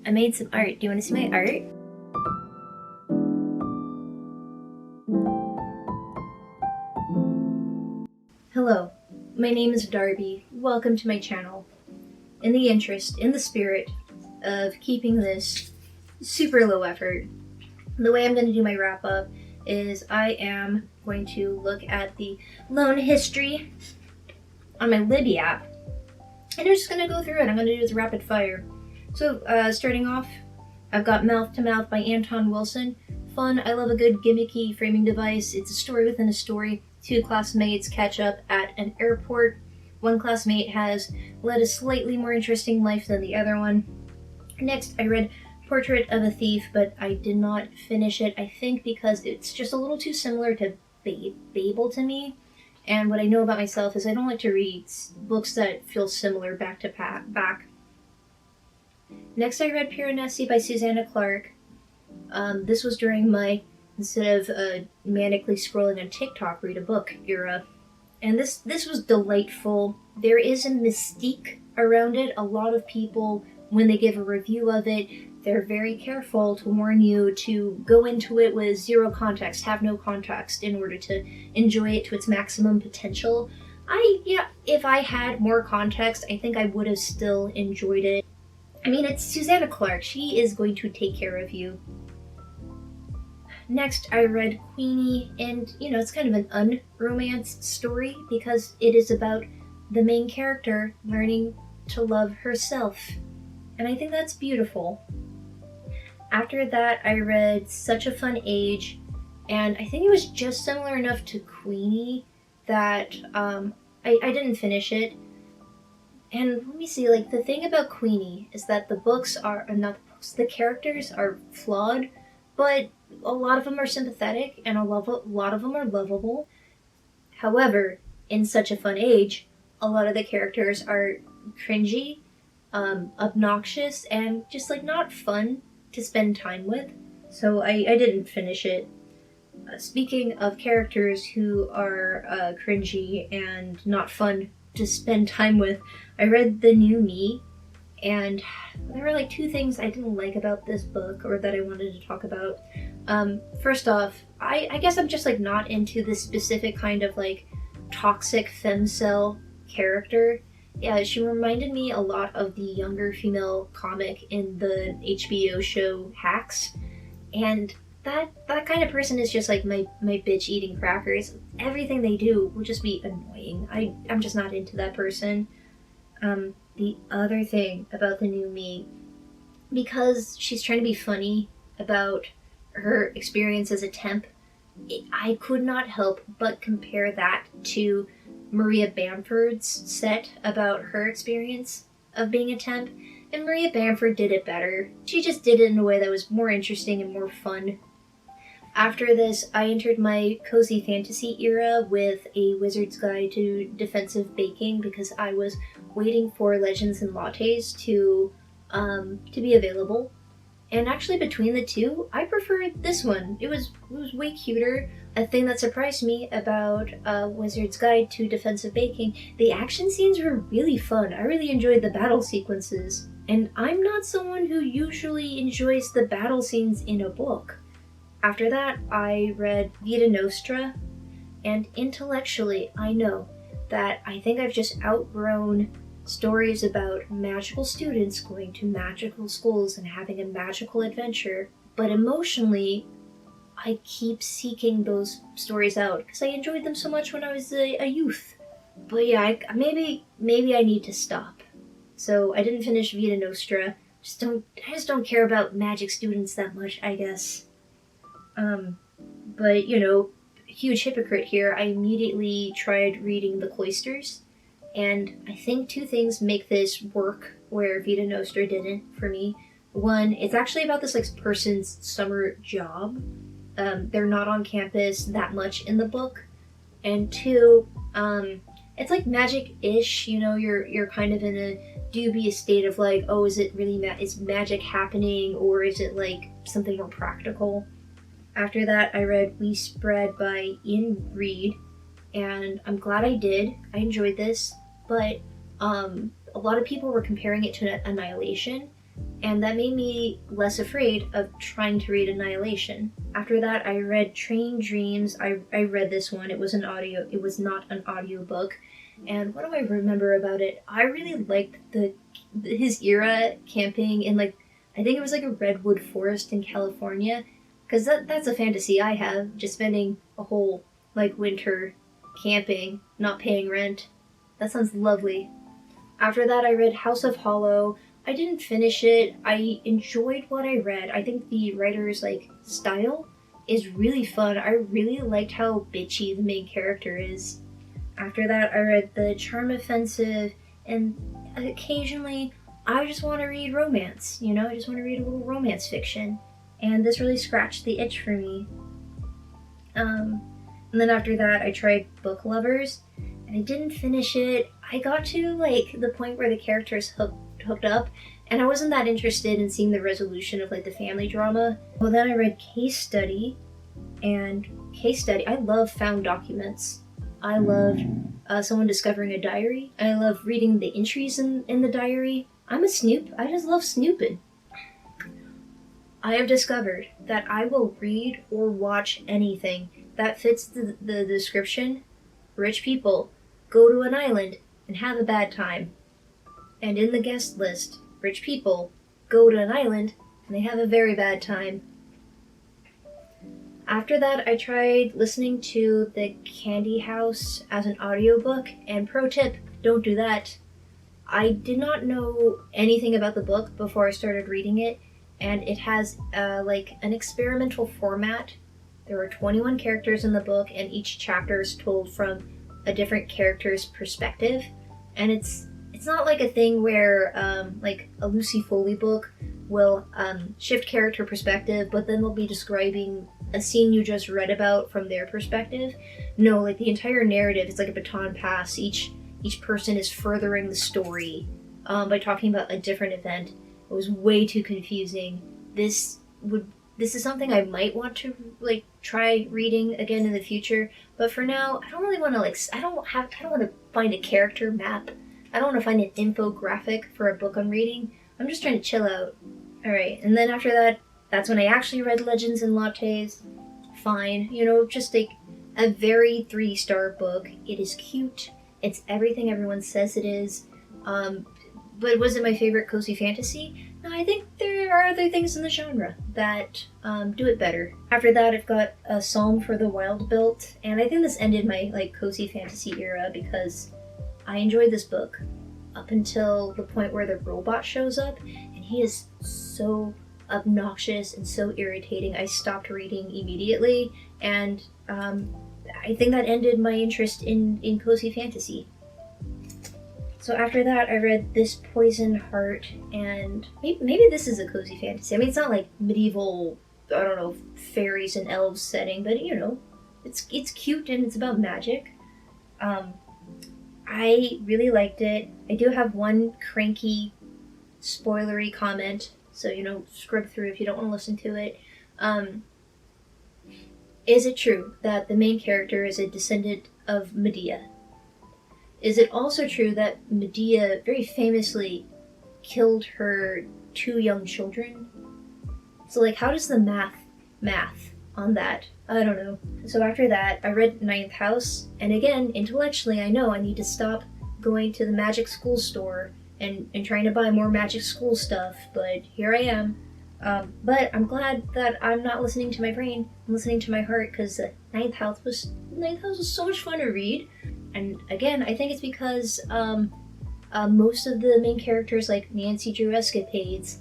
I made some art. Do you want to see my art? Hello, my name is Darby. Welcome to my channel. In the spirit of keeping this super low effort, the way I'm going to do my wrap up is I am going to look at the loan history on my Libby app, and I'm just going to go through it. I'm going to do this rapid fire. So starting off, I've got Mouth to Mouth by Anton Wilson. Fun, I love a good gimmicky framing device. It's a story within a story. Two classmates catch up at an airport. One classmate has led a slightly more interesting life than the other one. Next, I read Portrait of a Thief, but I did not finish it, I think because it's just a little too similar to Babel to me. And what I know about myself is I don't like to read books that feel similar back to back. Next, I read Piranesi by Susanna Clarke. This was during my, instead of manically scrolling on TikTok, read a book era. And this was delightful. There is a mystique around it. A lot of people, when they give a review of it, they're very careful to warn you to go into it with zero context, have no context in order to enjoy it to its maximum potential. If I had more context, I think I would have still enjoyed it. I mean, it's Susanna Clarke. She is going to take care of you. Next, I read Queenie, and it's kind of an unromanced story because it is about the main character learning to love herself. And I think that's beautiful. After that, I read Such a Fun Age, and I think it was just similar enough to Queenie that I didn't finish it. And let me see, the thing about Queenie is that the characters are flawed, but a lot of them are sympathetic and a lot of them are lovable. However, in Such a Fun Age, a lot of the characters are cringy, obnoxious, and just not fun to spend time with. So I didn't finish it. Speaking of characters who are cringy and not fun to spend time with, I read The New Me, and there were two things I didn't like about this book, or that I wanted to talk about. First off, I guess I'm just not into this specific kind of toxic femcel character. Yeah, she reminded me a lot of the younger female comic in the HBO show Hacks, and that kind of person is just my bitch eating crackers. Everything they do will just be annoying. I'm just not into that person. The other thing about The New Me, because she's trying to be funny about her experience as a temp, I could not help but compare that to Maria Bamford's set about her experience of being a temp, and Maria Bamford did it better. She just did it in a way that was more interesting and more fun. After this, I entered my cozy fantasy era with A Wizard's Guide to Defensive Baking because I was waiting for Legends and Lattes to be available. And actually, between the two, I preferred this one. It was way cuter. A thing that surprised me about Wizard's Guide to Defensive Baking, the action scenes were really fun. I really enjoyed the battle sequences. And I'm not someone who usually enjoys the battle scenes in a book. After that, I read Vita Nostra, and intellectually, I know that I think I've just outgrown stories about magical students going to magical schools and having a magical adventure, but emotionally, I keep seeking those stories out because I enjoyed them so much when I was a youth. But yeah, maybe I need to stop. So I didn't finish Vita Nostra. I just don't care about magic students that much, I guess. But huge hypocrite here. I immediately tried reading The Cloisters, and I think two things make this work where Vita Nostra didn't for me. One, it's actually about this person's summer job. They're not on campus that much in the book. And two, it's magic-ish, you're kind of in a dubious state of oh, is it really is magic happening, or is it something more practical? After that, I read We Spread by Ian Reid, and I'm glad I did. I enjoyed this, but a lot of people were comparing it to Annihilation, and that made me less afraid of trying to read Annihilation. After that, I read Train Dreams. I read this one. It was not an audiobook. And what do I remember about it? I really liked his era camping in, like, I think it was like a redwood forest in California, because that's a fantasy I have, just spending a whole, like, winter camping, not paying rent. That sounds lovely. After that, I read House of Hollow. I didn't finish it. I enjoyed what I read. I think the writer's, like, style is really fun. I really liked how bitchy the main character is. After that, I read The Charm Offensive, and occasionally I just want to read romance, I just want to read a little romance fiction. And this really scratched the itch for me. And then after that, I tried Book Lovers, and I didn't finish it. I got to, like, the point where the characters hooked up, and I wasn't that interested in seeing the resolution of, like, the family drama. Well, then I read Case Study, I love found documents. I love someone discovering a diary. I love reading the entries in the diary. I'm a snoop. I just love snooping. I have discovered that I will read or watch anything that fits the description. Rich people go to an island and have a bad time. And in the guest list, rich people go to an island and they have a very bad time. After that, I tried listening to The Candy House as an audiobook, and pro tip, don't do that. I did not know anything about the book before I started reading it, and it has like an experimental format. There are 21 characters in the book, and each chapter is told from a different character's perspective. And it's not like a thing where like a Lucy Foley book will shift character perspective, but then they'll be describing a scene you just read about from their perspective. No, like the entire narrative is like a baton pass. Each person is furthering the story by talking about a different event. It was way too confusing. This is something I might want to, like, try reading again in the future, but for now, I don't really want to, like, I don't want to find a character map. I don't want to find an infographic for a book I'm reading. I'm just trying to chill out. Alright, and then after that, that's when I actually read Legends and Lattes. Fine, just like a very 3-star book. It is cute. It's everything everyone says it is. But was it my favorite cozy fantasy? No, I think there are other things in the genre that do it better. After that, I've got a Psalm for the Wild Built, and I think this ended my, like, cozy fantasy era because I enjoyed this book up until the point where the robot shows up, and he is so obnoxious and so irritating. I stopped reading immediately, and I think that ended my interest in cozy fantasy. So after that, I read This Poisoned Heart, and maybe this is a cozy fantasy. I mean, it's not like medieval, I don't know, fairies and elves setting, but it's cute and it's about magic. I really liked it. I do have one cranky, spoilery comment, so scrub through if you don't want to listen to it. Is it true that the main character is a descendant of Medea? Is it also true that Medea very famously killed her 2 young children? So, like, how does the math on that? I don't know. So after that, I read Ninth House, and again, intellectually, I know I need to stop going to the magic school store and trying to buy more magic school stuff, but here I am. But I'm glad that I'm not listening to my brain, I'm listening to my heart, because Ninth House was so much fun to read. And again, I think it's because most of the main characters, like Nancy Drew escapades,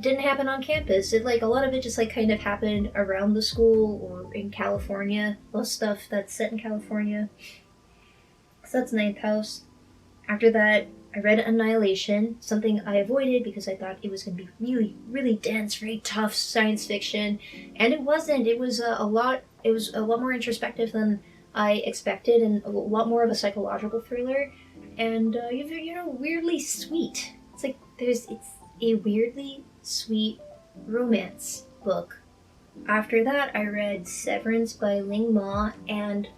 didn't happen on campus. A lot of it just kind of happened around the school or in California. Most stuff that's set in California. So that's Ninth House. After that, I read Annihilation, something I avoided because I thought it was going to be really, really dense, very tough science fiction, and it wasn't. It was a lot more introspective than I expected, and a lot more of a psychological thriller, and weirdly sweet. It's a weirdly sweet romance book. After that, I read Severance by Ling Ma, and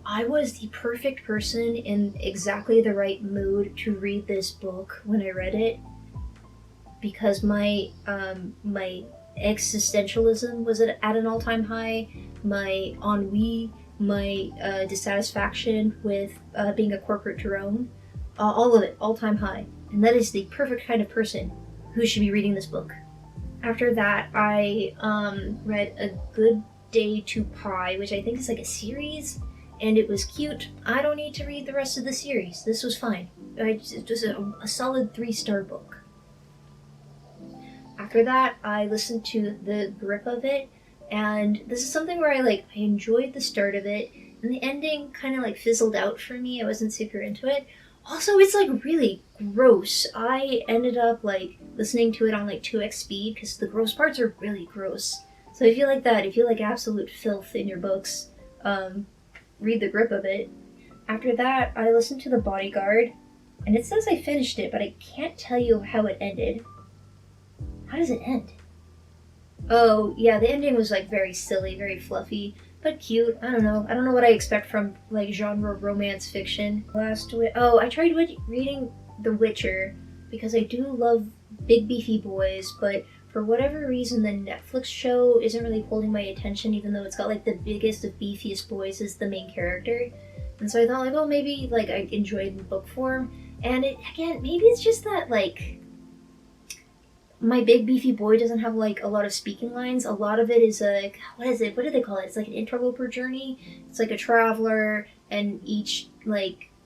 I was the perfect person in exactly the right mood to read this book when I read it. because my existentialism was at an all-time high, my ennui, my dissatisfaction with being a corporate drone, all of it, all-time high. And that is the perfect kind of person who should be reading this book. After that, I read A Good Day to Pie, which I think is like a series, and it was cute. I don't need to read the rest of the series. This was fine. It was a solid 3-star book. After that, I listened to The Grip of It, and this is something where I enjoyed the start of it, and the ending kind of fizzled out for me. I wasn't super into it. Also, it's really gross. I ended up listening to it on 2x speed because the gross parts are really gross. So if you like that, if you like absolute filth in your books, read The Grip of It. After that, I listened to The Bodyguard, and it says I finished it, but I can't tell you how it ended. How does it end? Oh, yeah, the ending was very silly, very fluffy, but cute. I don't know what I expect from genre romance fiction. I tried reading The Witcher because I do love big beefy boys, but for whatever reason the Netflix show isn't really holding my attention, even though it's got the biggest of beefiest boys as the main character. And so I thought maybe I enjoyed the book form, and maybe it's just that my big beefy boy doesn't have a lot of speaking lines. A lot of it is what do they call it? It's an interloper journey. It's a traveler, and each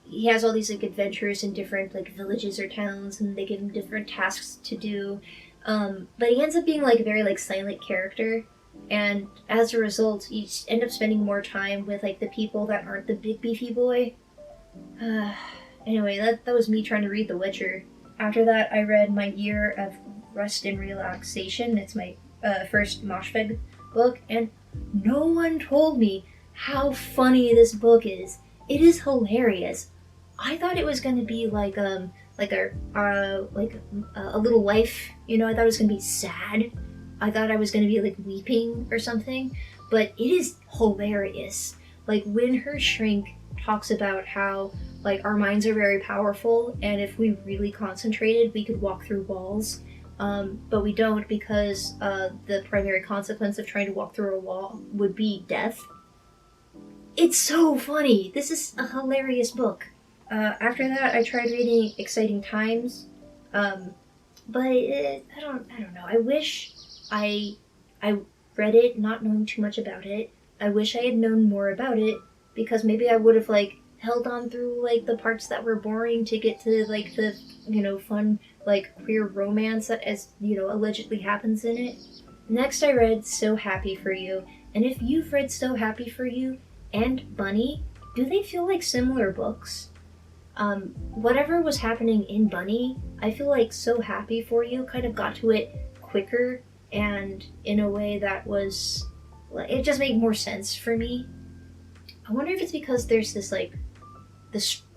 he has all these adventures in different villages or towns, and they give him different tasks to do. But he ends up being a very silent character, and as a result you end up spending more time with the people that aren't the big beefy boy. Anyway, that was me trying to read The Witcher. After that, I read My Year of Rest and Relaxation. It's my first Moshfegh book, and no one told me how funny this book is. It is hilarious. I thought it was going to be a little life, I thought it was going to be sad. I thought I was going to be weeping or something, but it is hilarious. When her shrink talks about how our minds are very powerful, and if we really concentrated we could walk through walls, but we don't, because the primary consequence of trying to walk through a wall would be death. It's so funny. This is a hilarious book. After that, I tried reading Exciting Times, but I don't know. I wish I read it not knowing too much about it. I wish I had known more about it, because maybe I would have held on through the parts that were boring to get to the fun queer romance that allegedly happens in it. Next, I read So Happy for You, and if you've read So Happy for You and Bunny, do they feel like similar books? Whatever was happening in Bunny, I feel So Happy for You kind of got to it quicker, and in a way that was, it just made more sense for me. I wonder if it's because there's this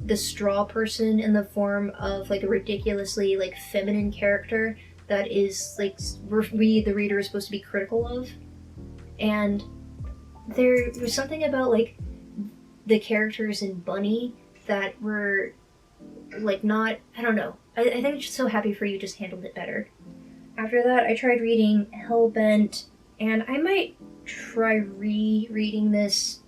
the straw person in the form of a ridiculously feminine character that is we the reader is supposed to be critical of, and there's something about the characters in Bunny that were not, I don't know. I think So Happy for You just handled it better. After that, I tried reading Hellbent, and I might try rereading this.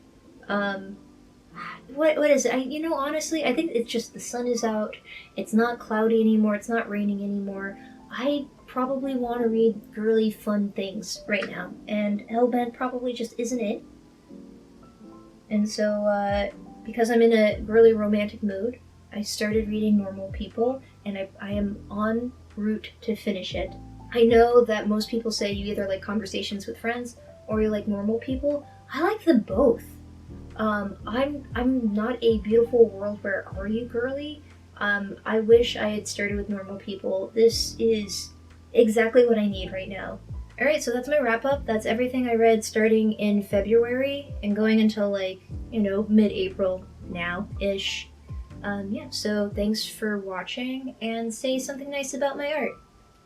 What is it? Honestly, I think it's just the sun is out. It's not cloudy anymore. It's not raining anymore. I probably want to read girly, fun things right now, and Hellbent probably just isn't it. And so, because I'm in a girly romantic mood, I started reading Normal People, and I am en route to finish it. I know that most people say you either like Conversations with Friends or you like Normal People. I like them both. I'm not a beautiful world where are you girly. I wish I had started with Normal People. This is exactly what I need right now. Alright, so that's my wrap up. That's everything I read starting in February and going until mid-April now-ish. Yeah, so thanks for watching, and say something nice about my art.